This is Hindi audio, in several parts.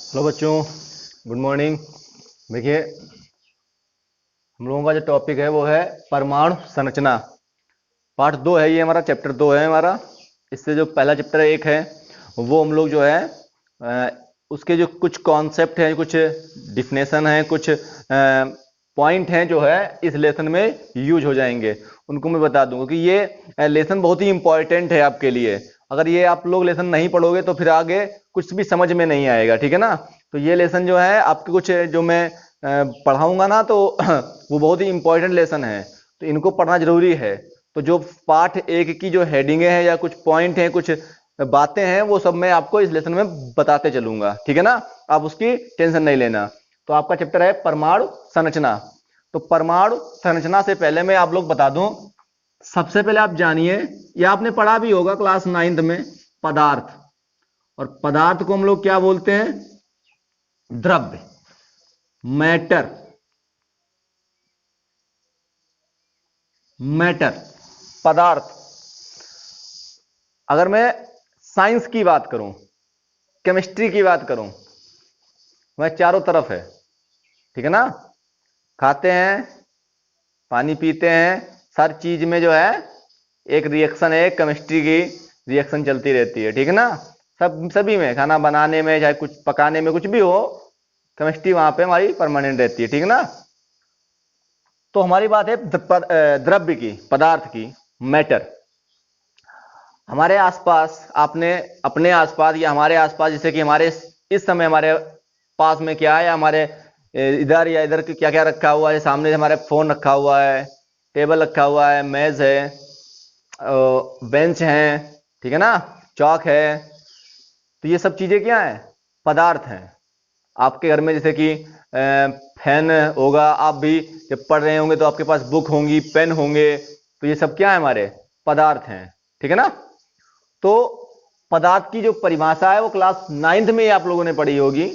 हेलो बच्चों, गुड मॉर्निंग। देखिए, हम लोगों का जो टॉपिक है वो है परमाणु संरचना। पार्ट 2 है, ये हमारा चैप्टर 2 है हमारा। इससे जो पहला चैप्टर 1 है वो हम लोग जो है उसके जो कुछ कॉन्सेप्ट हैं, कुछ डिफिनेशन हैं, कुछ पॉइंट हैं जो है इस लेसन में यूज हो जाएंगे, उनको मैं बता दूंगा कि ये लेसन बहुत ही इंपॉर्टेंट है आपके लिए। अगर ये आप लोग लेसन नहीं पढ़ोगे तो फिर आगे कुछ भी समझ में नहीं आएगा, ठीक है ना। तो ये लेसन जो है आपके कुछ जो मैं पढ़ाऊंगा ना, तो वो बहुत ही इंपॉर्टेंट लेसन है, तो इनको पढ़ना जरूरी है। तो जो पार्ट 1 की जो हेडिंगें हैं या कुछ पॉइंट हैं, कुछ बातें हैं, वो सब मैं आपको इस लेसन में बताते चलूंगा, ठीक है ना। आप उसकी टेंशन नहीं लेना। तो आपका चैप्टर है परमाणु संरचना। तो परमाणु संरचना से पहले मैं आप लोग बता दूं, सबसे पहले आप जानिए, ये आपने पढ़ा भी होगा क्लास 9th में, पदार्थ। और पदार्थ को हम लोग क्या बोलते हैं? द्रव्य, मैटर। मैटर, पदार्थ। अगर मैं साइंस की बात करूं, केमिस्ट्री की बात करूं, वह चारों तरफ है, ठीक है ना। खाते हैं, पानी पीते हैं, हर चीज में जो है एक रिएक्शन है, केमिस्ट्री की रिएक्शन चलती रहती है, ठीक है ना। सभी में, खाना बनाने में, चाहे कुछ पकाने में, कुछ भी हो, केमिस्ट्री वहां पे हमारी परमानेंट रहती है, ठीक है ना। तो हमारी बात है द्रव्य की, पदार्थ की, मैटर। हमारे आसपास, आपने अपने आसपास या हमारे आसपास, जैसे कि हमारे इस समय हमारे पास में क्या है, हमारे इधर या इधर क्या क्या रखा हुआ है। सामने हमारे फोन रखा हुआ है, टेबल रखा हुआ है, मेज है, बेंच है, ठीक है ना, चौक है। तो ये सब चीजें क्या है? पदार्थ हैं। आपके घर में जैसे कि फैन होगा, आप भी जब पढ़ रहे होंगे तो आपके पास बुक होंगी, पेन होंगे, तो ये सब क्या है? हमारे पदार्थ हैं, ठीक है ना। तो पदार्थ की जो परिभाषा है वो क्लास 9th में आप लोगों ने पढ़ी होगी।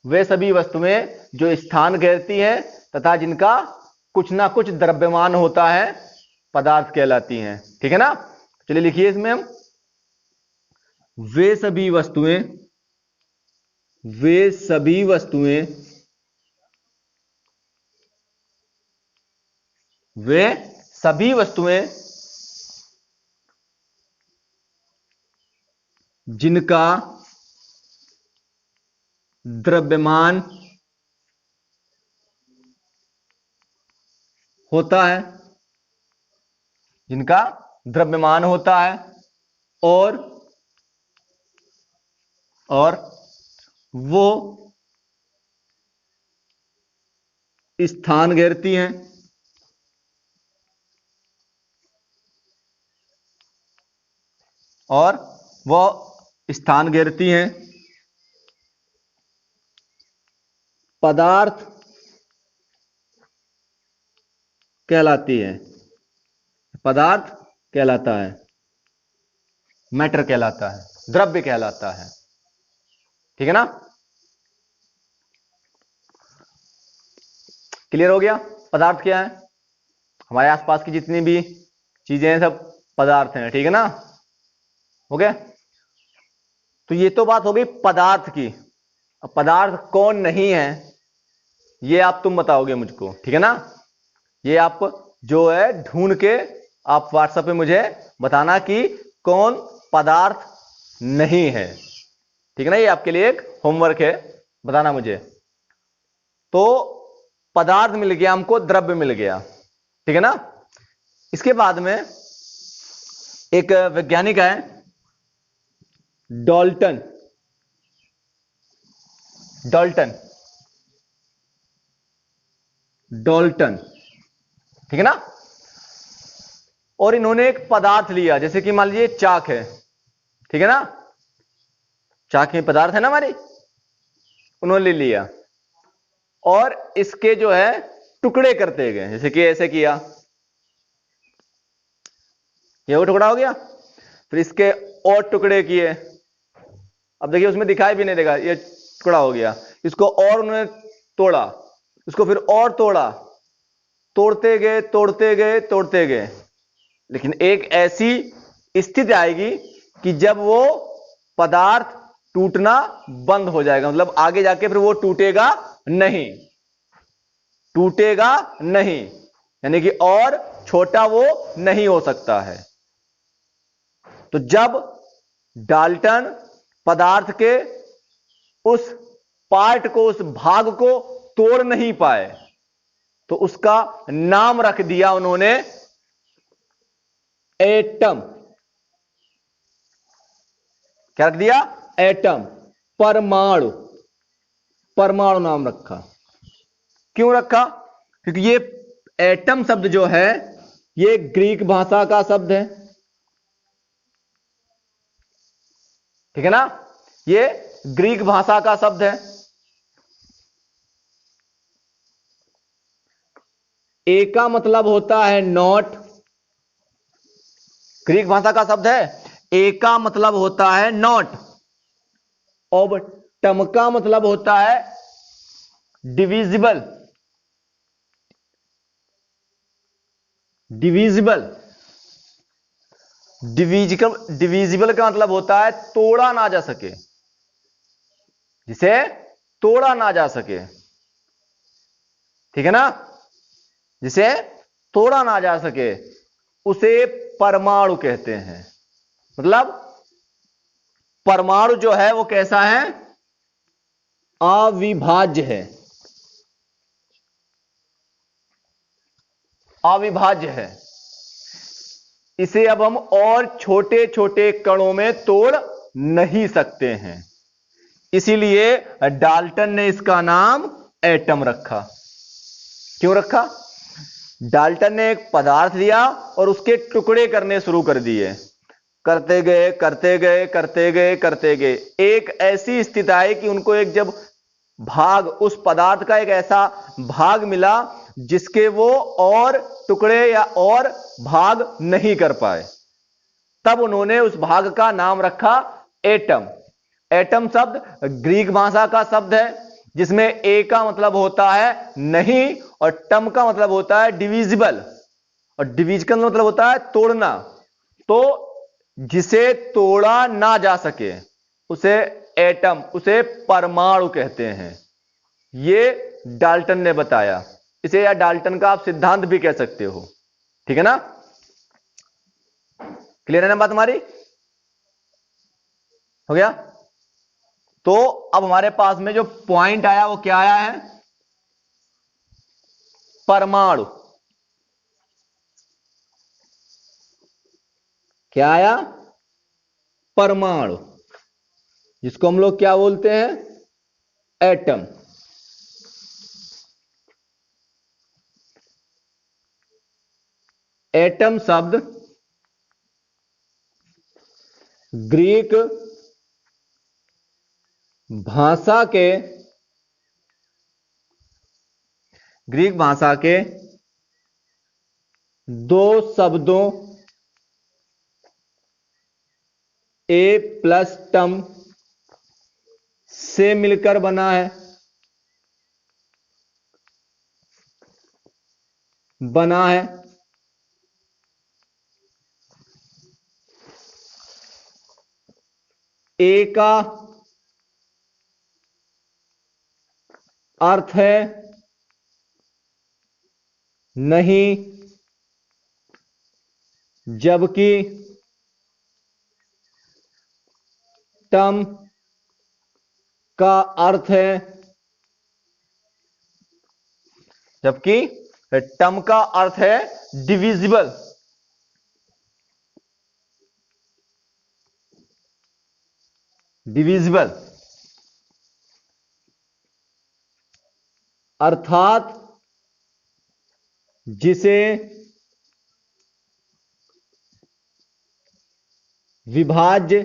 वे सभी वस्तुएं जो स्थान घेरती हैं तथा जिनका कुछ ना कुछ द्रव्यमान होता है, पदार्थ कहलाती हैं, ठीक है ना। चलिए लिखिए इसमें हम, वे सभी वस्तुएं, वे सभी वस्तुएं, वे सभी वस्तुएं जिनका द्रव्यमान होता है, जिनका द्रव्यमान होता है और वो स्थान घेरती हैं, और वह स्थान घेरती हैं, पदार्थ कहलाती है। पदार्थ कहलाता है, मैटर कहलाता है, द्रव्य कहलाता है, ठीक है ना। क्लियर हो गया? पदार्थ क्या है? हमारे आसपास की जितनी भी चीजें हैं सब पदार्थ हैं, ठीक है ना। हो गया? तो ये तो बात हो गई पदार्थ की। अब पदार्थ कौन नहीं है ये आप तुम बताओगे मुझको, ठीक है ना। ये आप जो है ढूंढ के आप व्हाट्सएप पे मुझे बताना कि कौन पदार्थ नहीं है, ठीक है ना। ये आपके लिए एक होमवर्क है, बताना मुझे। तो पदार्थ मिल गया हमको, द्रव्य मिल गया, ठीक है ना। इसके बाद में एक वैज्ञानिक है, डाल्टन। डाल्टन, डाल्टन, ठीक है ना। और इन्होंने एक पदार्थ लिया, जैसे कि मान लीजिए चाक है, ठीक है ना। चाक में पदार्थ है ना हमारी, उन्होंने ले लिया और इसके जो है टुकड़े करते गए, जैसे कि ऐसे किया, ये वो टुकड़ा हो गया। फिर इसके और टुकड़े किए, अब देखिए उसमें दिखाई भी नहीं देगा, ये टुकड़ा हो गया। इसको और उन्होंने तोड़ा, उसको फिर और तोड़ा, तोड़ते गए, तोड़ते गए, तोड़ते गए। लेकिन एक ऐसी स्थिति आएगी कि जब वो पदार्थ टूटना बंद हो जाएगा, मतलब आगे जाके फिर वो टूटेगा नहीं, टूटेगा नहीं, यानी कि और छोटा वो नहीं हो सकता है। तो जब डाल्टन पदार्थ के उस पार्ट को, उस भाग को तोड़ नहीं पाए, तो उसका नाम रख दिया उन्होंने एटम। क्या रख दिया? एटम, परमाणु, परमाणु नाम रखा। क्यों रखा? क्योंकि ये एटम शब्द जो है ये ग्रीक भाषा का शब्द है, ठीक है ना, ये ग्रीक भाषा का शब्द है। ए का मतलब होता है नॉट, ग्रीक भाषा का शब्द है, ए का मतलब होता है नॉट, और टम का मतलब होता है डिविजिबल, डिविजिबल, डिविजिबल का मतलब होता है तोड़ा ना जा सके, जिसे तोड़ा ना जा सके, ठीक है ना, जिसे तोड़ा ना जा सके उसे परमाणु कहते हैं। मतलब परमाणु जो है वो कैसा है? अविभाज्य है, अविभाज्य है। इसे अब हम और छोटे छोटे कणों में तोड़ नहीं सकते हैं, इसीलिए डाल्टन ने इसका नाम एटम रखा। क्यों रखा? डाल्टन ने एक पदार्थ लिया और उसके टुकड़े करने शुरू कर दिए, करते गए करते गए करते गए करते गए, एक ऐसी स्थिति आई कि उनको एक जब भाग, उस पदार्थ का एक ऐसा भाग मिला जिसके वो और टुकड़े या और भाग नहीं कर पाए, तब उन्होंने उस भाग का नाम रखा एटम। एटम शब्द ग्रीक भाषा का शब्द है, जिसमें ए का मतलब होता है नहीं और टम का मतलब होता है डिविजिबल, और डिविजन का मतलब होता है तोड़ना। तो जिसे तोड़ा ना जा सके उसे एटम, उसे परमाणु कहते हैं। ये डाल्टन ने बताया, इसे या डाल्टन का आप सिद्धांत भी कह सकते हो, ठीक है ना। क्लियर है ना बात हमारी? हो गया? तो अब हमारे पास में जो पॉइंट आया वो क्या आया है? परमाणु। क्या आया? परमाणु, जिसको हम लोग क्या बोलते हैं? एटम। एटम शब्द ग्रीक भाषा के, ग्रीक भाषा के दो शब्दों ए प्लस टम से मिलकर बना है, बना है। ए का अर्थ है नहीं, जबकि टम का अर्थ है, जबकि टम का अर्थ है डिविजिबल, डिविजिबल अर्थात जिसे विभाज्य,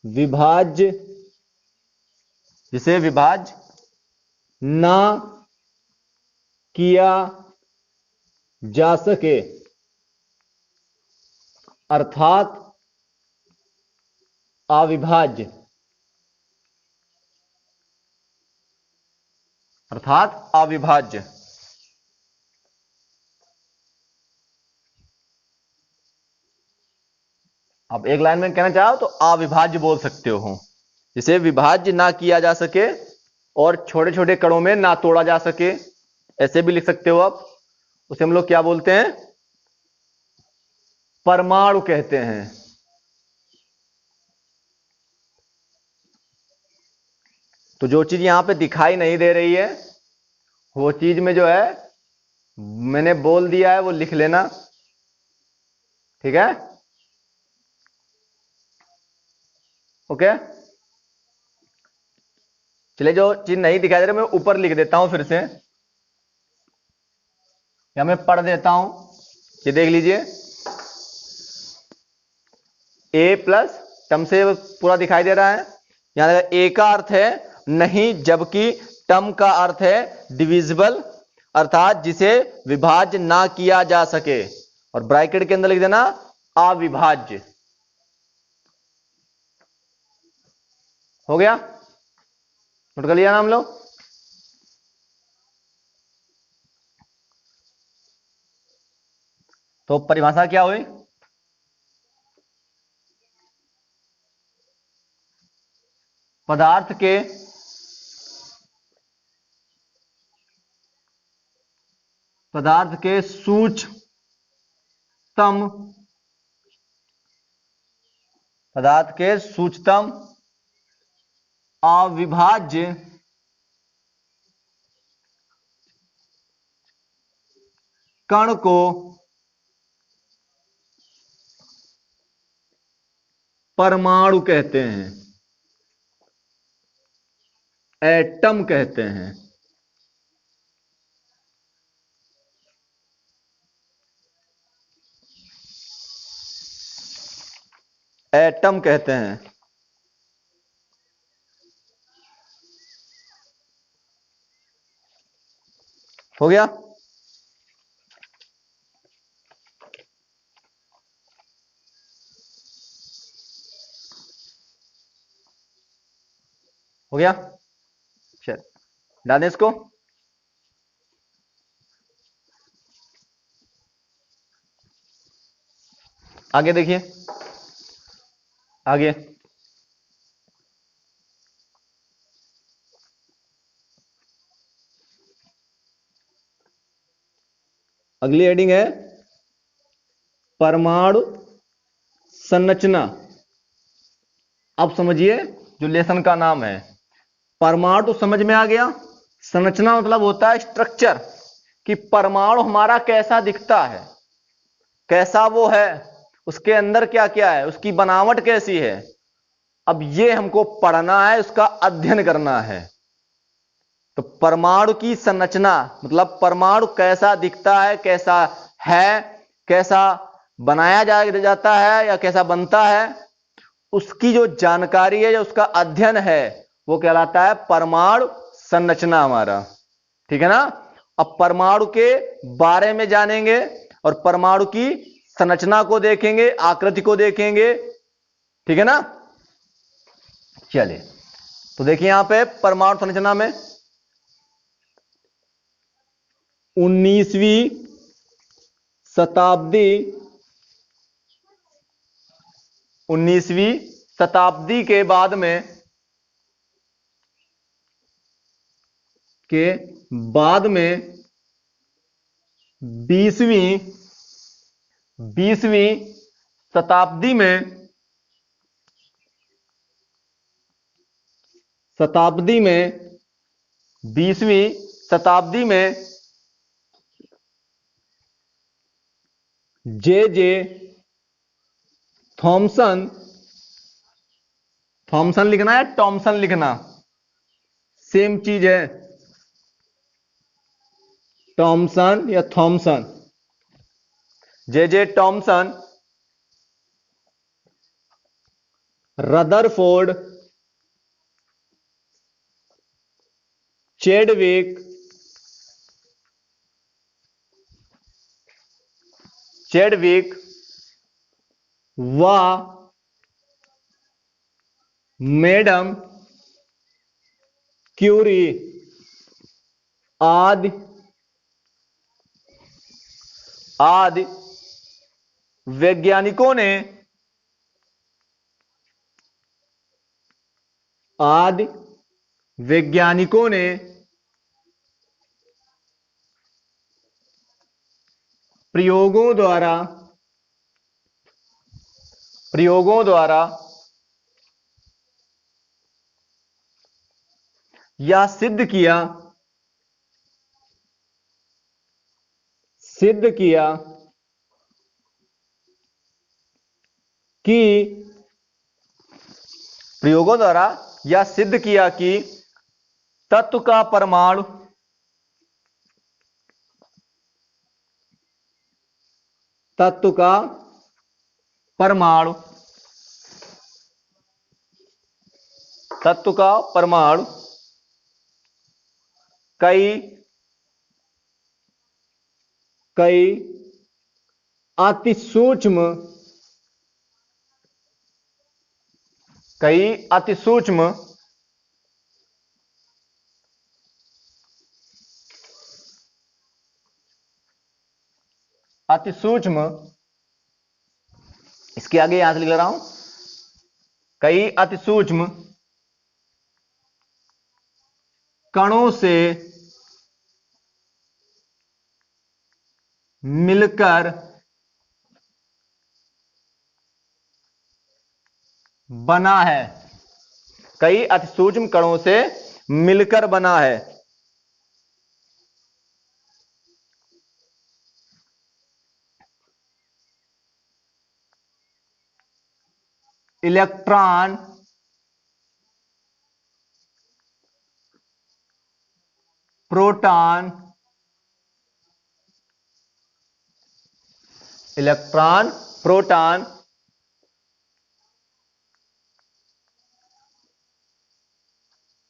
विभाज्य, जिसे विभाज्य ना किया जा सके, अर्थात अविभाज्य, अर्थात अविभाज्य। अब एक लाइन में कहना चाहो तो अविभाज्य बोल सकते हो, जिसे विभाज्य ना किया जा सके और छोटे छोटे कणों में ना तोड़ा जा सके, ऐसे भी लिख सकते हो आप। उसे हम लोग क्या बोलते हैं? परमाणु कहते हैं। तो जो चीज यहां पे दिखाई नहीं दे रही है वो चीज में जो है मैंने बोल दिया है वो लिख लेना, ठीक है? ओके, चलिए जो चीज नहीं दिखाई दे रही मैं ऊपर लिख देता हूं फिर से, या मैं पढ़ देता हूं। ये देख लीजिए, ए प्लस टर्म से पूरा दिखाई दे रहा है। यहां ए का अर्थ है नहीं, जबकि टर्म का अर्थ है डिविजिबल, अर्थात जिसे विभाज्य ना किया जा सके। और ब्रैकेट के अंदर लिख देना अविभाज्य। हो गया? नोट कर लिया ना हम लोग? तो परिभाषा क्या हुई? पदार्थ के सूक्ष्मतम अविभाज्य कण को परमाणु कहते हैं, एटम कहते हैं। एटम कहते हैं। हो गया? हो गया? चल डाल दें इसको। आगे देखिए, आगे अगली हेडिंग है परमाणु संरचना। अब समझिए जो लेसन का नाम है। परमाणु तो समझ में आ गया, संरचना मतलब होता है स्ट्रक्चर, कि परमाणु हमारा कैसा दिखता है, कैसा वो है, उसके अंदर क्या क्या है, उसकी बनावट कैसी है। अब ये हमको पढ़ना है, उसका अध्ययन करना है। तो परमाणु की संरचना मतलब परमाणु कैसा दिखता है, कैसा है, कैसा बनाया जाता है या कैसा बनता है, उसकी जो जानकारी है, जो उसका अध्ययन है, वो कहलाता है परमाणु संरचना हमारा। ठीक है ना? अब परमाणु के बारे में जानेंगे और परमाणु की संरचना को देखेंगे, आकृति को देखेंगे। ठीक है ना? चलिए तो देखिए यहां पे परमाणु संरचना में 19वीं शताब्दी 19वीं शताब्दी के बाद में 20वीं शताब्दी में 20वीं शताब्दी में जे थॉमसन लिखना है, टॉमसन लिखना सेम चीज है, टॉमसन या थॉमसन। जे टॉमसन, रदरफोर्ड, चैडविक व मैडम क्यूरी आदि वैज्ञानिकों ने आदि वैज्ञानिकों ने प्रयोगों द्वारा यह सिद्ध किया कि प्रयोगों द्वारा यह सिद्ध किया कि तत्व का परमाणु कई अति सूक्ष्म इसके आगे यहां से लिख रहा हूं, कई अति सूक्ष्म कणों से मिलकर बना है। कई अति सूक्ष्म कणों से मिलकर बना है। इलेक्ट्रॉन, प्रोटॉन,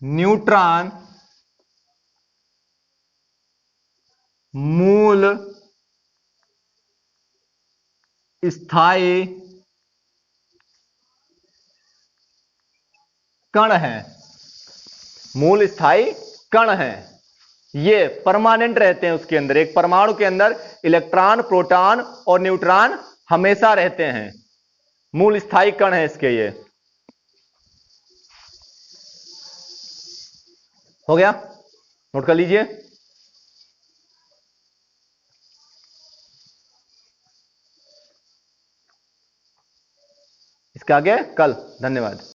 न्यूट्रॉन, मूल स्थायी कण है। ये परमानेंट रहते हैं। उसके अंदर, एक परमाणु के अंदर इलेक्ट्रॉन, प्रोटॉन और न्यूट्रॉन हमेशा रहते हैं। मूल स्थायी कण है इसके। ये हो गया, नोट कर लीजिए। इसके आगे कल। धन्यवाद।